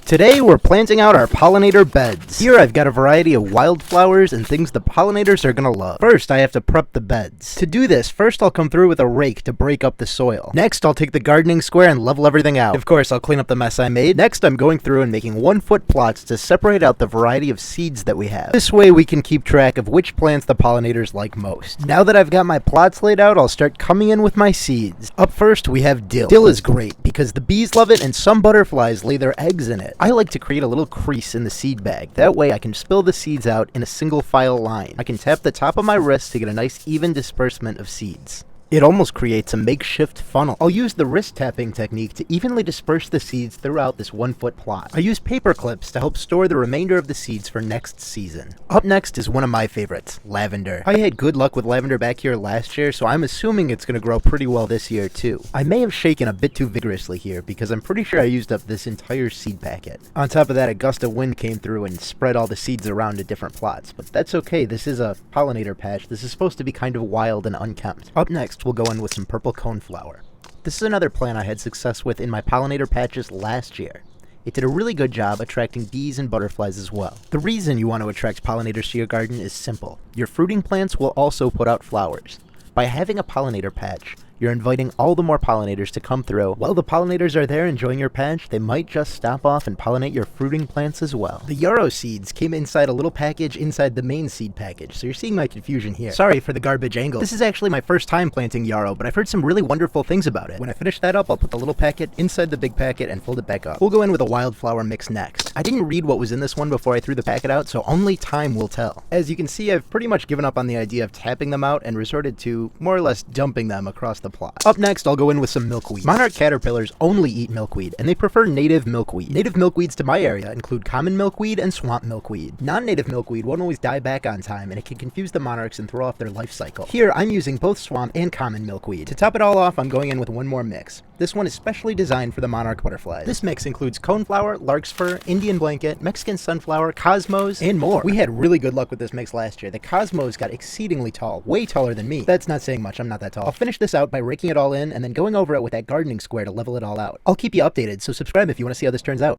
Today we're planting out our pollinator beds. Here I've got a variety of wildflowers and things the pollinators are gonna love. First I have to prep the beds. To do this, first I'll come through with a rake to break up the soil. Next I'll take the gardening square and level everything out. Of course I'll clean up the mess I made. Next I'm going through and making 1-foot plots to separate out the variety of seeds that we have. This way we can keep track of which plants the pollinators like most. Now that I've got my plots laid out, I'll start coming in with my seeds. Up first we have dill. Dill is great because the bees love it and some butterflies lay their eggs in it. I like to create a little crease in the seed bag. That way I can spill the seeds out in a single file line. I can tap the top of my wrist to get a nice even disbursement of seeds. It almost creates a makeshift funnel. I'll use the wrist tapping technique to evenly disperse the seeds throughout this 1-foot plot. I use paper clips to help store the remainder of the seeds for next season. Up next is one of my favorites, lavender. I had good luck with lavender back here last year, so I'm assuming it's going to grow pretty well this year too. I may have shaken a bit too vigorously here because I'm pretty sure I used up this entire seed packet. On top of that, a gust of wind came through and spread all the seeds around to different plots, but that's okay. This is a pollinator patch. This is supposed to be kind of wild and unkempt. Up next, we'll go in with some purple coneflower. This is another plant I had success with in my pollinator patches last year. It did a really good job attracting bees and butterflies as well. The reason you want to attract pollinators to your garden is simple. Your fruiting plants will also put out flowers. By having a pollinator patch, you're inviting all the more pollinators to come through. While the pollinators are there enjoying your patch, they might just stop off and pollinate your fruiting plants as well. The yarrow seeds came inside a little package inside the main seed package, so you're seeing my confusion here. Sorry for the garbage angle. This is actually my first time planting yarrow, but I've heard some really wonderful things about it. When I finish that up, I'll put the little packet inside the big packet and fold it back up. We'll go in with a wildflower mix next. I didn't read what was in this one before I threw the packet out, so only time will tell. As you can see, I've pretty much given up on the idea of tapping them out and resorted to more or less dumping them across the plot. Up next, I'll go in with some milkweed. Monarch caterpillars only eat milkweed, and they prefer native milkweed. Native milkweeds to my area include common milkweed and swamp milkweed. Non-native milkweed won't always die back on time, and it can confuse the monarchs and throw off their life cycle. Here, I'm using both swamp and common milkweed. To top it all off, I'm going in with one more mix. This one is specially designed for the monarch butterflies. This mix includes coneflower, larkspur, Indian blanket, Mexican sunflower, cosmos, and more. We had really good luck with this mix last year. The cosmos got exceedingly tall, way taller than me. That's not saying much, I'm not that tall. I'll finish this out by raking it all in and then going over it with that gardening square to level it all out. I'll keep you updated, so subscribe if you want to see how this turns out.